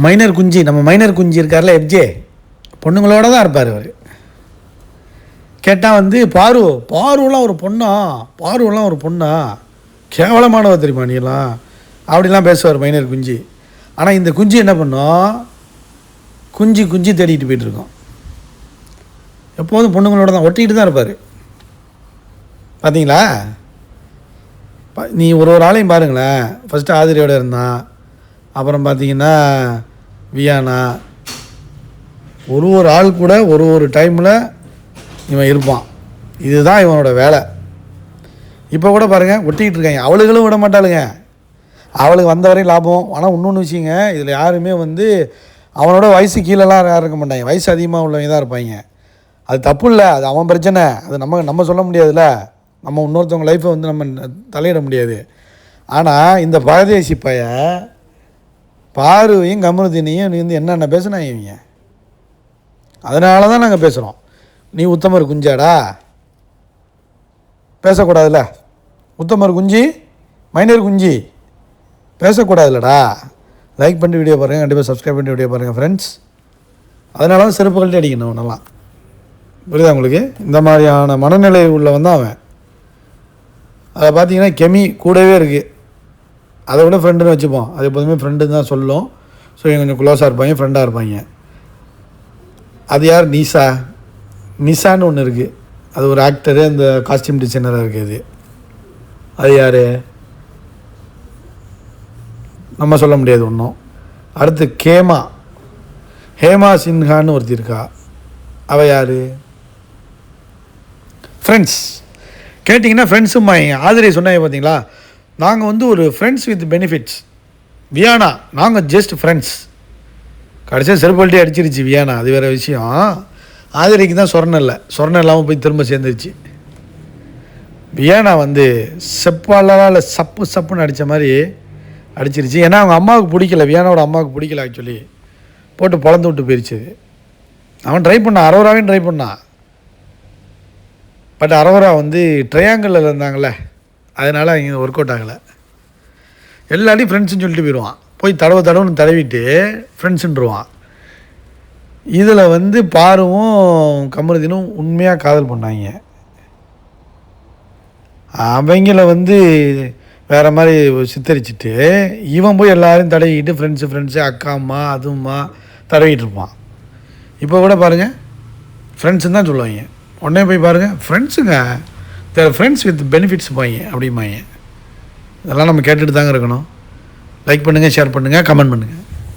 Minor குஞ்சு, நம்ம minor குஞ்சு இருக்கார்ல எஃப்ஜே, பொண்ணுங்களோட தான் இருப்பார் அவர். கேட்டால் வந்து பாருவெலாம் ஒரு பொண்ணா கேவலமானவர் தெரியுமா நீலாம் அப்படிலாம் பேசுவார் மைனர் குஞ்சு. ஆனால் இந்த குஞ்சு என்ன பண்ணோம், குஞ்சு தேடிட்டு போயிட்டுருக்கோம். எப்போதும் பொண்ணுங்களோட தான் ஒட்டிக்கிட்டு தான் இருப்பார். பார்த்தீங்களா? நீ ஒரு ஆளையும் பாருங்களேன். ஃபஸ்ட்டு ஆதிரியோட இருந்தான், அப்புறம் பார்த்தீங்கன்னா வியானா, ஒரு ஆள் கூட ஒரு டைமில் இவன் இருப்பான். இதுதான் இவனோட வேலை. இப்போ கூட பாருங்கள் ஒட்டிக்கிட்டு இருக்காங்க. அவளுகளும் விட மாட்டாளுங்க, அவளுக்கு வந்த வரையும் லாபம். ஆனால் இன்னொன்று விஷயங்க, இதில் யாருமே வந்து அவனோட வயசு கீழெல்லாம் யாரும் இருக்க மாட்டாங்க, வயசு அதிகமாக உள்ளவங்க தான் இருப்பாங்க. அது தப்பு இல்லை, அது அவன் பிரச்சனை, அது நம்ம சொல்ல முடியாதுல்ல. நம்ம இன்னொருத்தவங்க லைஃப்பை வந்து நம்ம தலையிட முடியாது. ஆனால் இந்த பரதேசி பைய பாருவையும் கமருதீனையும் நீ வந்து என்னென்ன பேசுனா இவங்க, அதனால தான் நாங்கள் பேசுகிறோம். நீ உத்தமர் குஞ்சாடா, பேசக்கூடாதுல்ல. உத்தமர் குஞ்சு, மைனர் குஞ்சு பேசக்கூடாதுல்லடா. லைக் பண்ணிட்டு வீடியோ பாருங்கள், கண்டிப்பாக சப்ஸ்கிரைப் பண்ணிட்டு வீடியோ பாருங்கள் ஃப்ரெண்ட்ஸ். அதனால தான் செருப்புகள்ட்டே அடிக்கணும் அவனெல்லாம். புரியுதா உங்களுக்கு? இந்த மாதிரியான மனநிலை உள்ளவன் தான் அவன். அதை பார்த்தீங்கன்னா கெமி கூடவே இருக்குது. அதை விட ஃப்ரெண்டுன்னு வச்சுப்போம், அது எப்போதுமே ஃப்ரெண்டுன்னு தான் சொல்லும். ஸோ இவங்க கொஞ்சம் க்ளோஸாக இருப்பாங்க, ஃப்ரெண்டாக இருப்பாங்க. அது யார், நிசான்னு ஒன்று இருக்குது, அது ஒரு ஆக்டரு, அந்த காஸ்டியூம் டிசைனராக இருக்குது. அது யார் நம்ம சொல்ல முடியாது ஒன்றும். அடுத்து ஹேமா சின்ஹான்னு ஒருத்தி இருக்கா, அவள் யார்? ஃப்ரெண்ட்ஸ் கேட்டிங்கன்னா ஃப்ரெண்ட்ஸும் ஆதிரை சொன்னாங்க பார்த்தீங்களா, நாங்கள் வந்து ஒரு ஃப்ரெண்ட்ஸ் வித் பெனிஃபிட்ஸ். வியானா நாங்கள் ஜஸ்ட் ஃப்ரெண்ட்ஸ். கடைசியாக செருப்பல்ட்டே அடிச்சிருச்சு வியானா, அது வேறு விஷயம். ஆதிரைக்கு தான் சொர்ணம் இல்லாமல் போய் திரும்ப சேர்ந்துருச்சு. வியானா வந்து செப்பாலால் சப்புன்னு அடித்த மாதிரி அடிச்சிருச்சு. ஏன்னா அவங்க அம்மாவுக்கு பிடிக்கல, வியானாவோட அம்மாவுக்கு பிடிக்கல. ஆக்சுவலி போட்டு பொழந்து விட்டு போயிடுச்சு. அவன் ட்ரை பண்ணான், அரோராவையும் ட்ரை பண்ணான். பட் அரோரா வந்து ட்ரையாங்கிளில் இருந்தாங்களே, அதனால் இங்கே ஒர்க் அவுட் ஆகலை. எல்லாத்தையும் ஃப்ரெண்ட்ஸுன்னு சொல்லிட்டு போயிடுவான், போய் தடவுன்னு தடவிட்டு ஃப்ரெண்ட்ஸுன்றுவான். இதில் வந்து பாருவும் கமருதீனும் உண்மையாக காதல் பண்ணாங்க. அவங்கள வந்து வேறு மாதிரி சித்தரிச்சுட்டு இவன் போய் எல்லோரும் தடவிக்கிட்டு ஃப்ரெண்ட்ஸு அக்கா அம்மா அதுவும்மா தடவிக்கிட்டு இருப்பான். இப்போ கூட பாருங்கள் ஃப்ரெண்ட்ஸுன்னு தான் சொல்லுவாங்க. உடனே போய் பாருங்கள் ஃப்ரெண்ட்ஸுங்க, ஃப்ரெண்ட்ஸ் வித் பெனிஃபிட்ஸ் பாங்க அப்படிம்பாங்க. இதெல்லாம் நம்ம கேட்டுட்டு தாங்க இருக்கணும். லைக் பண்ணுங்கள், ஷேர் பண்ணுங்கள், கமெண்ட் பண்ணுங்கள்.